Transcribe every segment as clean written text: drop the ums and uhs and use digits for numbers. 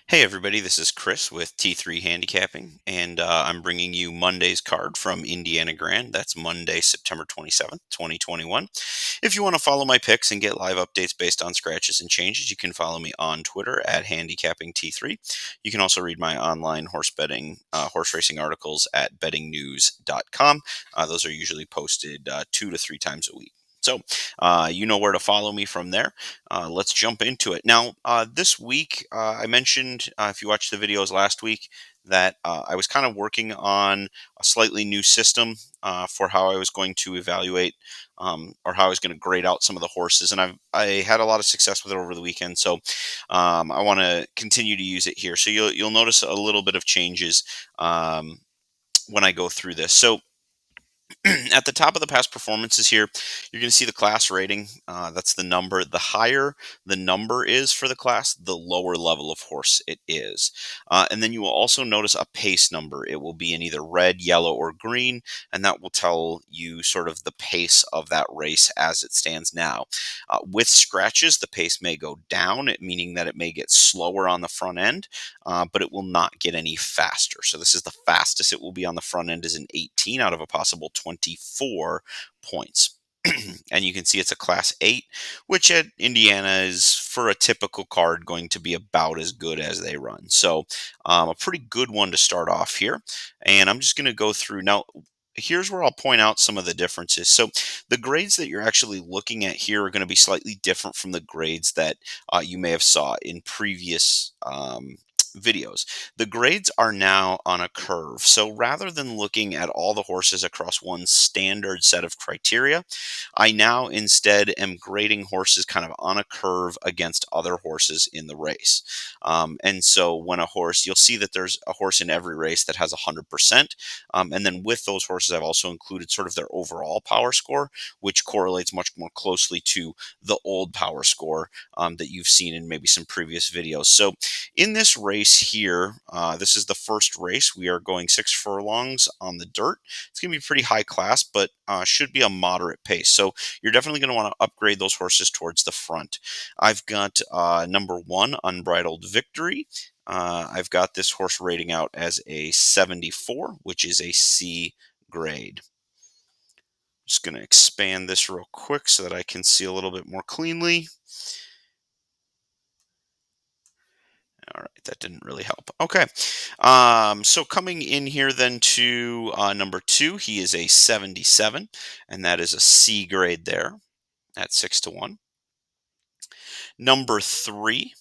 Hey everybody, this is Chris with T3 Handicapping, and I'm bringing you Monday's card from Indiana Grand. That's Monday, September 27th, 2021. If you want to follow my picks and get live updates based on scratches and changes, you can follow me on Twitter at HandicappingT3. You can also read my online horse racing articles at bettingnews.com. Those are usually posted 2 to 3 times a week. So you know where to follow me from there. Let's jump into it. Now, this week, I mentioned, if you watched the videos last week, that I was kind of working on a slightly new system for how I was going to evaluate or how I was going to grade out some of the horses, and I had a lot of success with it over the weekend. So I want to continue to use it here. So you'll notice a little bit of changes when I go through this. So at the top of the past performances here, you're going to see the class rating. That's the number. The higher the number is for the class, the lower level of horse it is. And then you will also notice a pace number. It will be in either red, yellow, or green, and that will tell you sort of the pace of that race as it stands now. With scratches, the pace may go down, meaning that it may get slower on the front end, but it will not get any faster. So this is the fastest it will be on the front end is an 18 out of a possible 24 points. And you can see it's a class 8, which at Indiana is, for a typical card, going to be about as good as they run. So a pretty good one to start off here. And I'm just going to go through now. Here's where I'll point out some of the differences. So the grades that you're actually looking at here are going to be slightly different from the grades that you may have saw in previous videos. The grades are now on a curve. So rather than looking at all the horses across one standard set of criteria, I now instead am grading horses kind of on a curve against other horses in the race. And so when a horse, you'll see that there's a horse in every race that has 100%. And then with those horses, I've also included sort of their overall power score, which correlates much more closely to the old power score that you've seen in maybe some previous videos. So in this race here, this is the first race. We are going 6 furlongs on the dirt. It's going to be pretty high class, but should be a moderate pace. So you're definitely going to want to upgrade those horses towards the front. I've got number 1, Unbridled Victory. I've got this horse rating out as a 74, which is a C grade. Just going to expand this real quick so that I can see a little bit more cleanly. All right, that didn't really help. Okay, so coming in here then to number 2, he is a 77, and that is a C grade there at 6 to 1. Number 3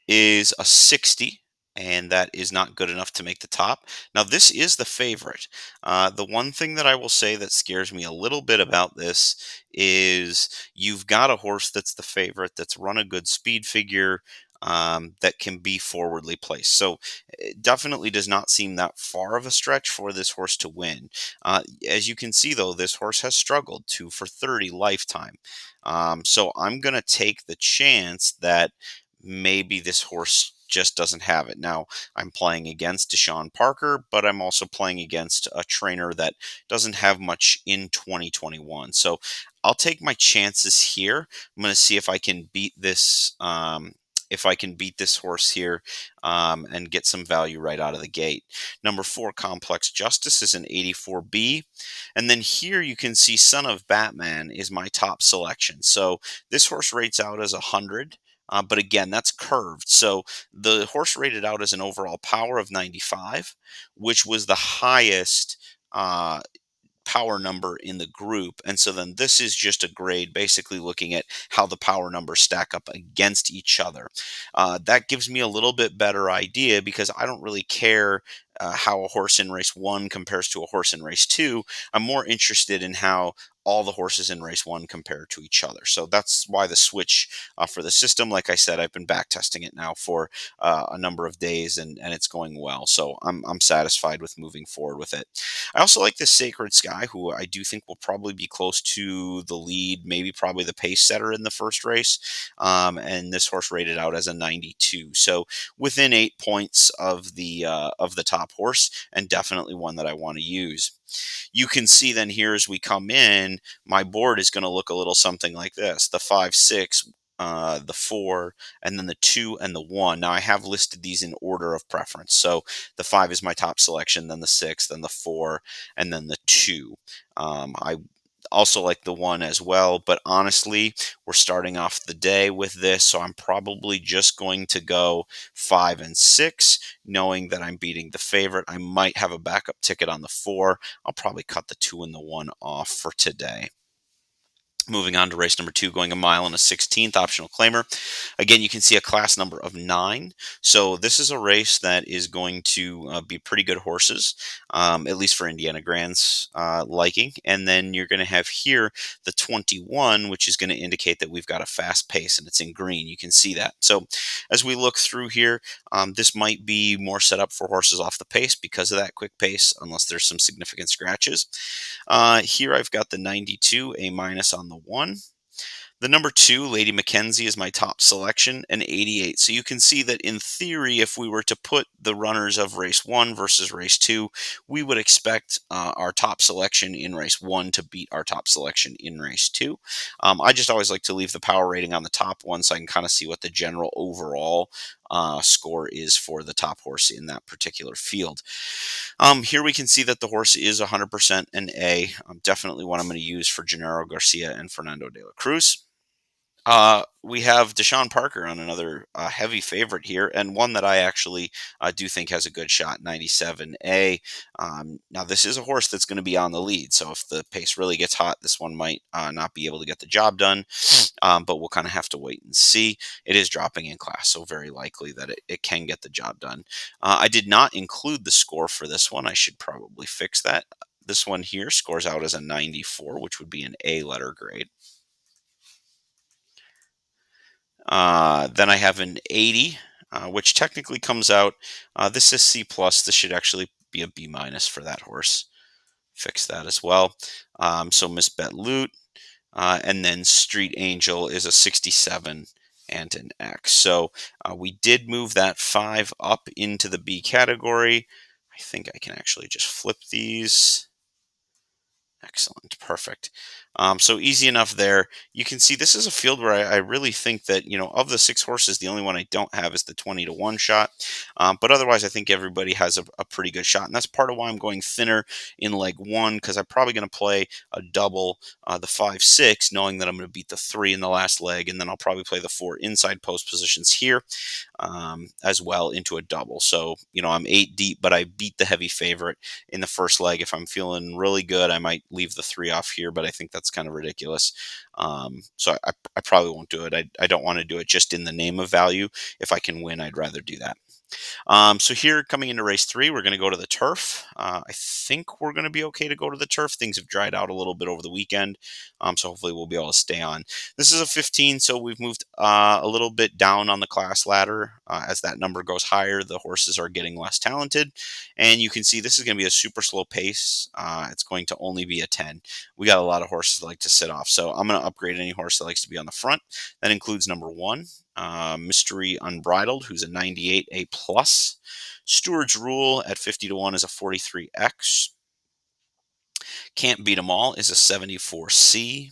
is a 60, and that is not good enough to make the top. Now, this is the favorite. The one thing that I will say that scares me a little bit about this is you've got a horse that's the favorite, that's run a good speed figure, that can be forwardly placed. So it definitely does not seem that far of a stretch for this horse to win. As you can see, though, this horse has struggled 2 for 30 lifetime. So I'm going to take the chance that maybe this horse just doesn't have it. Now, I'm playing against Desean Parker, but I'm also playing against a trainer that doesn't have much in 2021. So I'll take my chances here. I'm going to see if I can beat this. If I can beat this horse here and get some value right out of the gate. Number 4, Complex Justice, is an 84B. And then here you can see Son of Batman is my top selection. So this horse rates out as 100. But again, that's curved. So the horse rated out as an overall power of 95, which was the highest power number in the group. And so then this is just a grade basically looking at how the power numbers stack up against each other. That gives me a little bit better idea because I don't really care how a horse in race 1 compares to a horse in race 2. I'm more interested in how all the horses in race 1 compare to each other. So that's why the switch for the system. Like I said, I've been back testing it now for a number of days, and it's going well. So I'm satisfied with moving forward with it. I also like this Sacred Sky, who I do think will probably be close to the lead, maybe probably the pace setter in the first race. And this horse rated out as a 92, so within 8 points of the top horse, and definitely one that I want to use. You can see then here as we come in, my board is going to look a little something like this. The 5-6 the 4, and then the 2 and the 1. Now I have listed these in order of preference. So the 5 is my top selection, then the 6, then the 4, and then the 2. I also like the 1 as well, but honestly, we're starting off the day with this, so I'm probably just going to go 5 and 6, knowing that I'm beating the favorite. I might have a backup ticket on the 4. I'll probably cut the 2 and the 1 off for today. Moving on to race number 2, going a mile and a 16th, optional claimer. Again, you can see a class number of 9. So this is a race that is going to be pretty good horses, at least for Indiana Grand's liking. And then you're going to have here the 21, which is going to indicate that we've got a fast pace, and it's in green. You can see that. So as we look through here, this might be more set up for horses off the pace because of that quick pace, unless there's some significant scratches. Here I've got the 92, A minus on the 1. The number 2, Lady Mackenzie, is my top selection, an 88. So you can see that in theory, if we were to put the runners of race 1 versus race 2, we would expect our top selection in race 1 to beat our top selection in race 2. I just always like to leave the power rating on the top one so I can kind of see what the general overall score is for the top horse in that particular field. Here we can see that the horse is 100% an A. Definitely one I'm going to use for Gennaro Garcia and Fernando de la Cruz. We have Desean Parker on another heavy favorite here, and one that I actually do think has a good shot, 97A. Now, this is a horse that's going to be on the lead, so if the pace really gets hot, this one might not be able to get the job done, but we'll kind of have to wait and see. It is dropping in class, so very likely that it can get the job done. I did not include the score for this one. I should probably fix that. This one here scores out as a 94, which would be an A letter grade. Then I have an 80, which technically comes out. This is C plus. This should actually be a B minus for that horse. Fix that as well. So Miss Bet Loot, and then Street Angel is a 67 and an X. So we did move that 5 up into the B category. I think I can actually just flip these. Excellent. Perfect. So easy enough there. You can see this is a field where I really think that, of the 6 horses, the only one I don't have is the 20-1 shot. But otherwise, I think everybody has a pretty good shot. And that's part of why I'm going thinner in leg 1, because I'm probably going to play a double, the 5-6, knowing that I'm going to beat the 3 in the last leg. And then I'll probably play the 4 inside post positions here as well into a double. So, I'm 8 deep, but I beat the heavy favorite in the first leg. If I'm feeling really good, I might leave the 3 off here, but I think that's kind of ridiculous. So I probably won't do it. I don't want to do it just in the name of value. If I can win, I'd rather do that. So here, coming into race 3, we're going to go to the turf. I think we're going to be okay to go to the turf. Things have dried out a little bit over the weekend, so hopefully we'll be able to stay on. This is a 15, so we've moved a little bit down on the class ladder. As that number goes higher, the horses are getting less talented, and you can see this is going to be a super slow pace. It's going to only be a 10. We got a lot of horses that like to sit off, so I'm going to upgrade any horse that likes to be on the front. That includes number 1. Mystery Unbridled, who's a 98 A plus. Steward's Rule at 50-1 is a 43X. Can't Beat 'Em All is a 74C.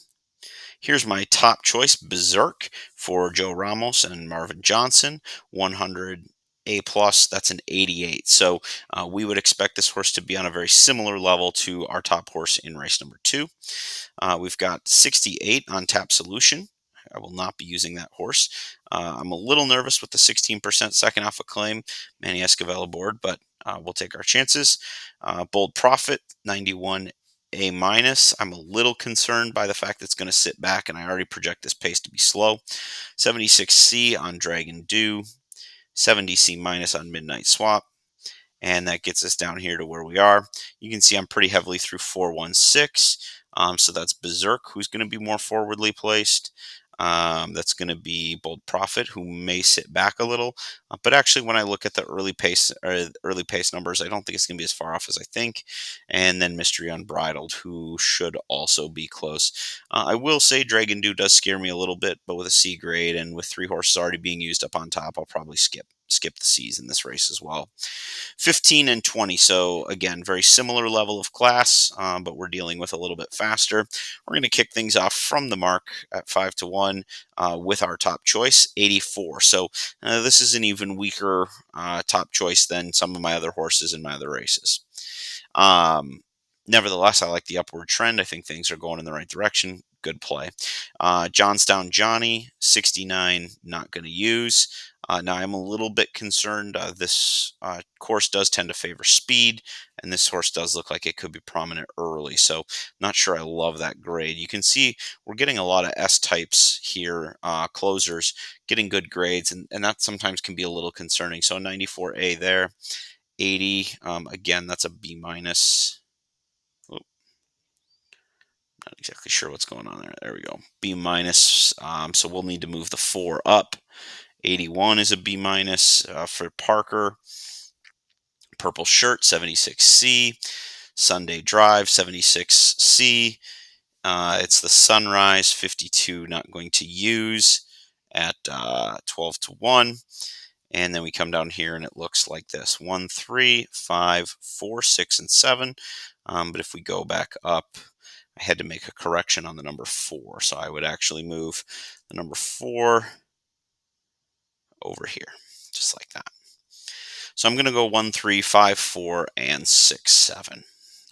Here's my top choice, Berserk, for Joe Ramos and Marvin Johnson, 100 A plus. That's an 88. So we would expect this horse to be on a very similar level to our top horse in race number 2. We've got 68 on Tap Solution. I will not be using that horse. I'm a little nervous with the 16% second off a claim, Manny Escovel aboard, but we'll take our chances. Bold Profit, 91 A minus. I'm a little concerned by the fact that it's going to sit back, and I already project this pace to be slow. 76C on Dragon Dew, 70C minus on Midnight Swap. And that gets us down here to where we are. You can see I'm pretty heavily through 416. So that's Berserk, who's going to be more forwardly placed. That's going to be Bold Profit, who may sit back a little. But actually, when I look at the early pace numbers, I don't think it's going to be as far off as I think. And then Mystery Unbridled, who should also be close. I will say Dragon Dew does scare me a little bit, but with a C grade and with 3 horses already being used up on top, I'll probably skip. skip the C's in this race as well. 15 and 20. So again, very similar level of class, but we're dealing with a little bit faster. We're going to kick things off from the mark at 5-1 with our top choice, 84. So this is an even weaker top choice than some of my other horses in my other races. Nevertheless, I like the upward trend. I think things are going in the right direction. Good play. Johnstown Johnny, 69, not going to use. Now, I'm a little bit concerned. This course does tend to favor speed, and this horse does look like it could be prominent early. So, not sure I love that grade. You can see we're getting a lot of S types here, closers, getting good grades, and that sometimes can be a little concerning. So, 94A there, 80. Again, that's a B minus. Not exactly sure what's going on there. There we go. B minus. So we'll need to move the 4 up. 81 is a B minus for Parker. Purple shirt, 76C. Sunday drive, 76C. It's the sunrise, 52, not going to use at 12-1. And then we come down here and it looks like this: 1, 3, 5, 4, 6, and 7. But if we go back up, I had to make a correction on the number 4. So I would actually move the number 4 over here, just like that. So I'm going to go 1, 3, 5, 4, and 6, 7.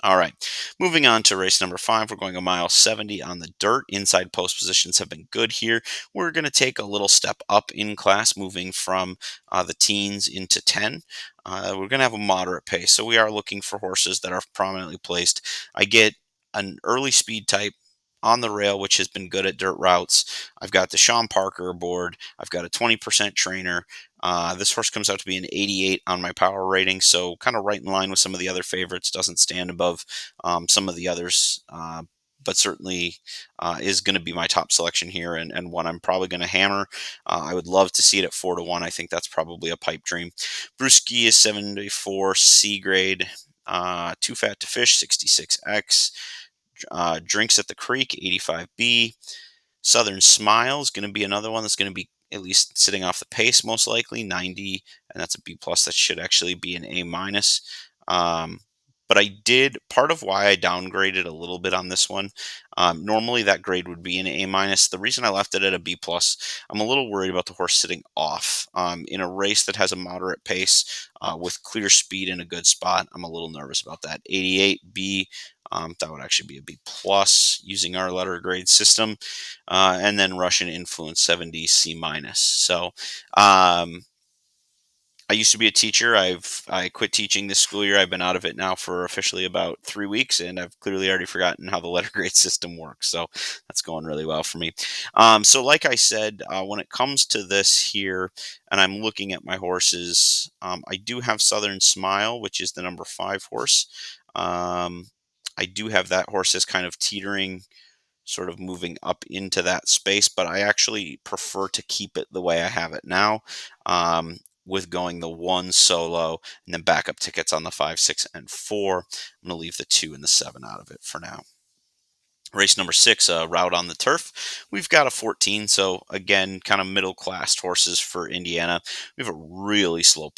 All right, moving on to race number 5. We're going a mile 70 on the dirt. Inside post positions have been good here. We're going to take a little step up in class, moving from the teens into 10. We're going to have a moderate pace, so we are looking for horses that are prominently placed. I get an early speed type on the rail, which has been good at dirt routes. I've got Desean Parker aboard. I've got a 20% trainer. This horse comes out to be an 88 on my power rating, so kind of right in line with some of the other favorites. Doesn't stand above some of the others, but certainly is going to be my top selection here, and one I'm probably going to hammer. I would love to see it at 4-1. I think that's probably a pipe dream. Brewski is 74 C grade. Too Fat to Fish, 66X. Drinks at the Creek, 85B. Southern Smile is going to be another one that's going to be at least sitting off the pace, most likely 90, and that's a B plus. That should actually be an A minus. But I did, part of why I downgraded a little bit on this one. Normally that grade would be an A minus. The reason I left it at a B plus, I'm a little worried about the horse sitting off in a race that has a moderate pace with clear speed in a good spot. I'm a little nervous about that. 88B. That would actually be a B plus using our letter grade system, and then Russian Influence 70 C minus. So I used to be a teacher. I quit teaching this school year. I've been out of it now for officially about 3 weeks, and I've clearly already forgotten how the letter grade system works. So that's going really well for me. So like I said, when it comes to this here, and I'm looking at my horses, I do have Southern Smile, which is the number 5 horse. I do have that horse as kind of teetering, sort of moving up into that space, but I actually prefer to keep it the way I have it now, with going the 1 solo and then backup tickets on the 5, 6, and 4. I'm going to leave the 2 and the 7 out of it for now. Race number 6, route on the turf. We've got a 14, so again, kind of middle-class horses for Indiana. We have a really slow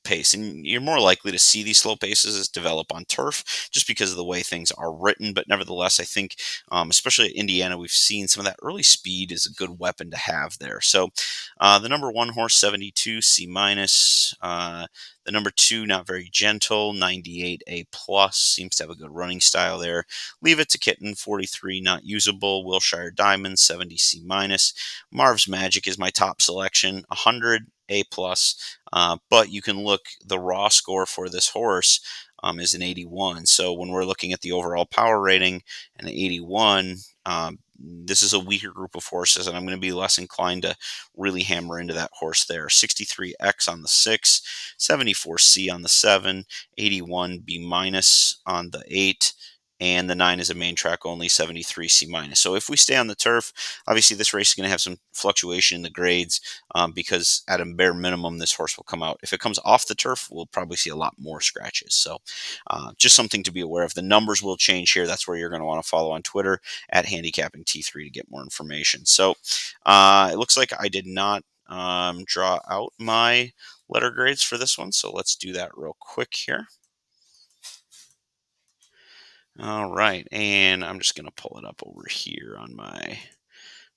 pace, and you're more likely to see these slow paces develop on turf just because of the way things are written. But nevertheless, I think especially at Indiana, we've seen some of that early speed is a good weapon to have there. So the number 1 horse, 72 C minus. The number 2, Not Very Gentle, 98 A plus, seems to have a good running style there. Leave It to Kitten, 43, not usable. Wilshire Diamond, 70 C minus. Marv's Magic is my top selection, 100 A plus. But you can look, the raw score for this horse is an 81. So when we're looking at the overall power rating, an 81, this is a weaker group of horses, and I'm going to be less inclined to really hammer into that horse there. 63X on the 6, 74C on the 7, 81 B minus on the 8, and the 9 is a main track only, 73 C minus. So if we stay on the turf, obviously this race is going to have some fluctuation in the grades because at a bare minimum, this horse will come out. If it comes off the turf, we'll probably see a lot more scratches. So just something to be aware of. The numbers will change here. That's where you're going to want to follow on Twitter at Handicapping T3 to get more information. So it looks like I did not draw out my letter grades for this one. So let's do that real quick here. All right, and I'm just going to pull it up over here on my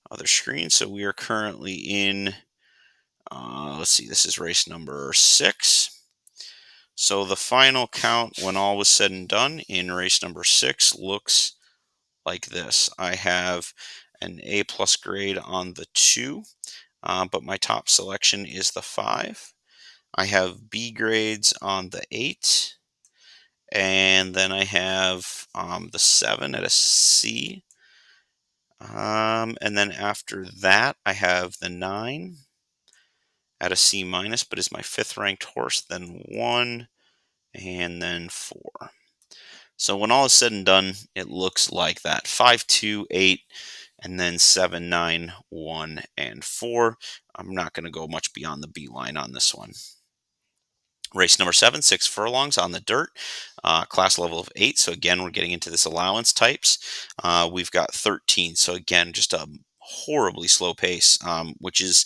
other screen. So we are currently in, let's see, this is race number 6. So the final count, when all was said and done, in race number 6 looks like this. I have an A plus grade on the 2, but my top selection is the 5. I have B grades on the 8, and then I have the 7 at a C. And then after that, I have the 9 at a C minus, but is my 5th ranked horse, then 1, and then 4. So when all is said and done, it looks like that: 5, 2, 8, and then 7, 9, 1, and 4. I'm not going to go much beyond the B line on this one. Race number 7, 6 furlongs on the dirt, class level of 8. So again, we're getting into this allowance types. We've got 13. So again, just a horribly slow pace, which is,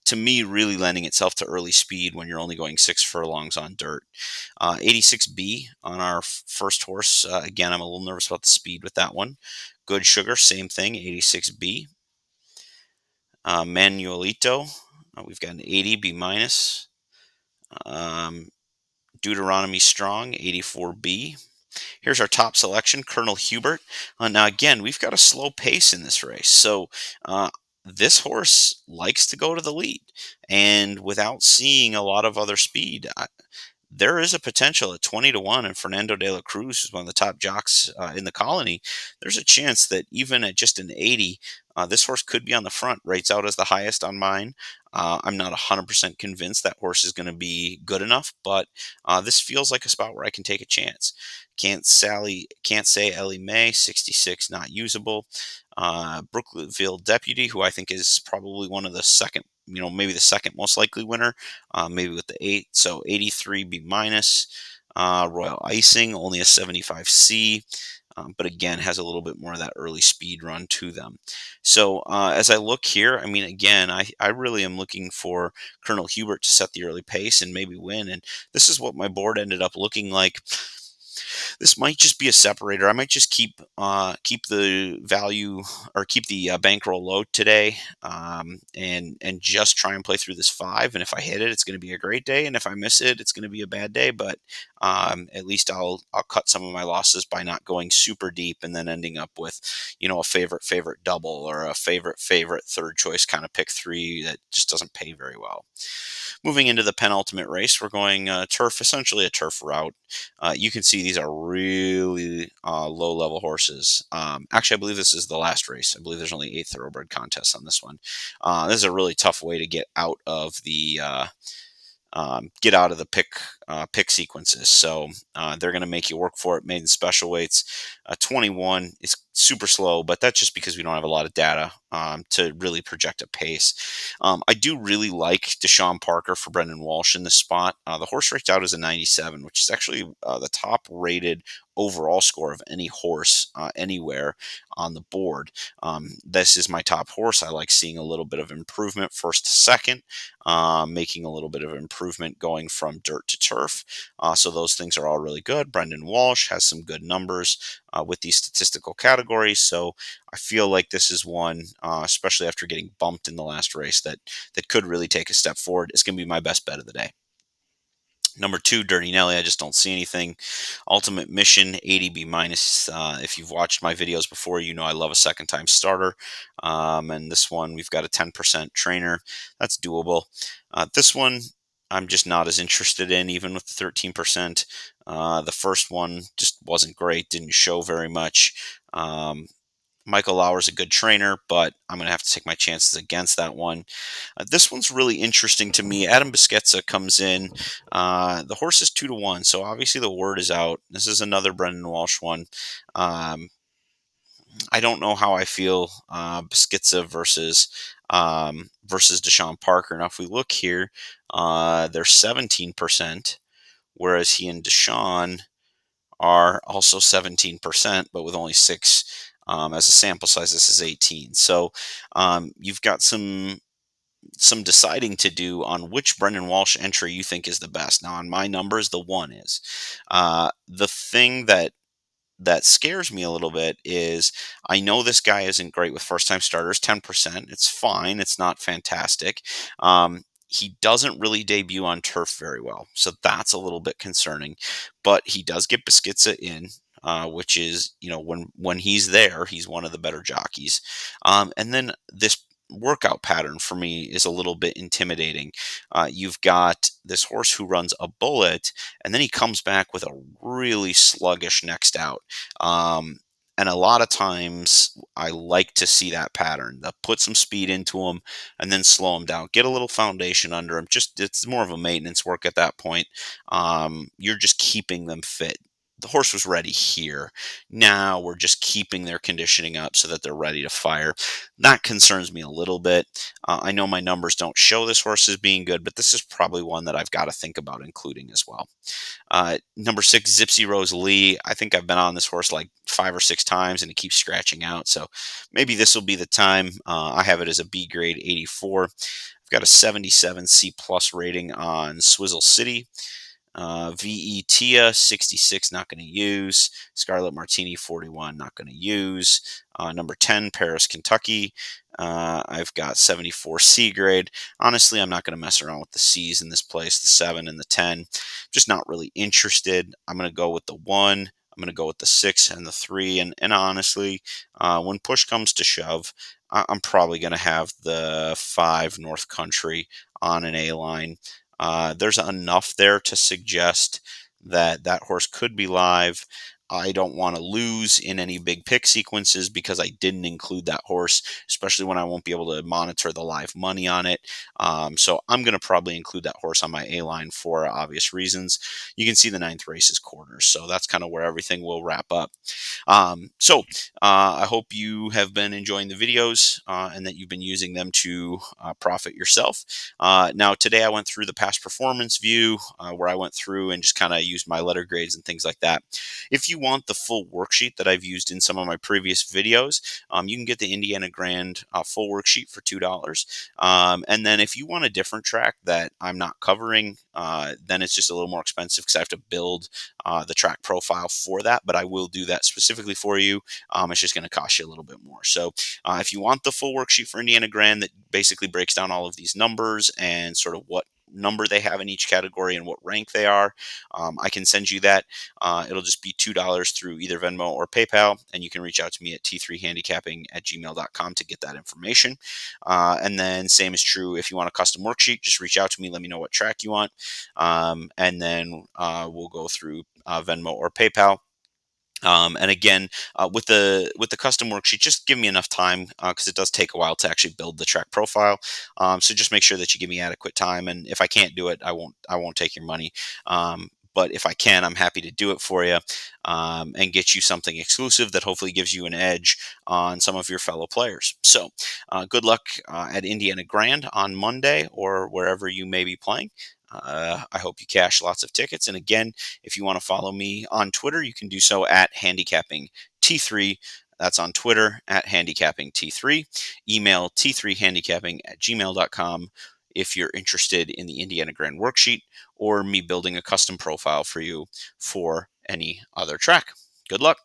to me, really lending itself to early speed when you're only going 6 furlongs on dirt. 86B on our first horse. Again, I'm a little nervous about the speed with that one. Good Sugar, same thing, 86B. Manuelito, we've got an 80 B minus. Deuteronomy Strong, 84B. Here's our top selection, Colonel Hubert. Now, again, we've got a slow pace in this race. So this horse likes to go to the lead. And without seeing a lot of other speed, there is a potential at 20-1, and Fernando de la Cruz is one of the top jocks in the colony. There's a chance that even at just an 80, this horse could be on the front. Rates out as the highest on mine. I'm not 100% convinced that horse is going to be good enough, but this feels like a spot where I can take a chance. Can't say Ellie Mae, 66, not usable. Brookville Deputy, who I think is probably one of the second, maybe the second most likely winner, maybe with the 8. So 83 B minus. Royal Icing, only a 75C. But again, has a little bit more of that early speed run to them. So as I look here, I mean, again, I really am looking for Colonel Hubert to set the early pace and maybe win. And this is what my board ended up looking like. This might just be a separator. I might just keep the value, or keep the bankroll low today, and just try and play through this 5. And if I hit it, it's going to be a great day. And if I miss it, it's going to be a bad day. But at least I'll cut some of my losses by not going super deep and then ending up with a favorite double, or a favorite third choice kind of pick 3 that just doesn't pay very well. Moving into the penultimate race, we're going turf, essentially a turf route. You can see these are really low-level horses. Actually, I believe this is the last race. I believe there's only 8 thoroughbred contests on this one. This is a really tough way to get out of the pick sequences. So they're going to make you work for it. Maiden special weights, 21 is super slow, but that's just because we don't have a lot of data to really project a pace. I do really like Desean Parker for Brendan Walsh in this spot. The horse ranked out as a 97, which is actually the top rated overall score of any horse anywhere on the board. This is my top horse. I like seeing a little bit of improvement first to second, making a little bit of improvement going from dirt to turf. So those things are all really good. Brendan Walsh has some good numbers with these statistical categories. So I feel like this is one, especially after getting bumped in the last race, that could really take a step forward. It's going to be my best bet of the day. Number 2, Dirty Nelly. I just don't see anything. Ultimate Mission, 80B minus. If you've watched my videos before, you know I love a second time starter. And this one, we've got a 10% trainer. That's doable. This one, I'm just not as interested in, even with the 13%. The first one just wasn't great, didn't show very much. Michael Lauer's a good trainer, but I'm going to have to take my chances against that one. This one's really interesting to me. Adam Busquetza comes in. The horse is 2-1, so obviously the word is out. This is another Brendan Walsh one. I don't know how I feel Busquetza versus Desean Parker. Now, if we look here, they're 17%, whereas he and Desean are also 17%, but with only 6 as a sample size. This is 18. So you've got some some deciding to do on which Brendan Walsh entry you think is the best. Now, on my numbers, the one is. The thing that scares me a little bit is I know this guy isn't great with first time starters, 10%. It's fine. It's not fantastic. He doesn't really debut on turf very well. So that's a little bit concerning. But he does get Beskica in. Which is, when he's there, he's one of the better jockeys. And then this workout pattern for me is a little bit intimidating. You've got this horse who runs a bullet, and then he comes back with a really sluggish next out. And a lot of times I like to see that pattern. Put some speed into him and then slow him down. Get a little foundation under him. Just it's more of a maintenance work at that point. You're just keeping them fit. The horse was ready here. Now we're just keeping their conditioning up so that they're ready to fire. That concerns me a little bit. I know my numbers don't show this horse as being good, but this is probably one that I've got to think about including as well. Number 6, Zipsy Rose Lee. I think I've been on this horse like 5 or 6 times and it keeps scratching out. So maybe this will be the time. I have it as a B grade 84. I've got a 77 C plus rating on Swizzle City. VE Tia 66, not going to use. Scarlet Martini 41, not going to use. Number 10, Paris, Kentucky. I've got 74 C grade. Honestly, I'm not going to mess around with the C's in this place, the 7 and the 10. Just not really interested. I'm going to go with the 1. I'm going to go with the 6 and the 3. And honestly, when push comes to shove, I'm probably going to have the 5 North Country on an A line. There's enough there to suggest that that horse could be live. I don't want to lose in any big pick sequences because I didn't include that horse, especially when I won't be able to monitor the live money on it. So I'm going to probably include that horse on my A line for obvious reasons. You can see the 9th race is quarters, so that's kind of where everything will wrap up. I hope you have been enjoying the videos and that you've been using them to profit yourself. Now, today I went through the past performance view where I went through and just kind of used my letter grades and things like that. If you want the full worksheet that I've used in some of my previous videos, you can get the Indiana Grand full worksheet for $2. And then if you want a different track that I'm not covering, then it's just a little more expensive because I have to build the track profile for that, but I will do that specifically for you. It's just going to cost you a little bit more. So if you want the full worksheet for Indiana Grand that basically breaks down all of these numbers and sort of what number they have in each category and what rank they are, I can send you that. It'll just be $2 through either Venmo or PayPal, and you can reach out to me at t3handicapping@gmail.com to get that information. And then same is true if you want a custom worksheet, just reach out to me, let me know what track you want, and then we'll go through Venmo or PayPal. And again, with the custom worksheet, just give me enough time because it does take a while to actually build the track profile. So just make sure that you give me adequate time. And if I can't do it, I won't take your money. But if I can, I'm happy to do it for you and get you something exclusive that hopefully gives you an edge on some of your fellow players. So good luck at Indiana Grand on Monday or wherever you may be playing. I hope you cash lots of tickets. And again, if you want to follow me on Twitter, you can do so at Handicapping T3. That's on Twitter at Handicapping T3. Email t3handicapping@gmail.com if you're interested in the Indiana Grand worksheet or me building a custom profile for you for any other track. Good luck.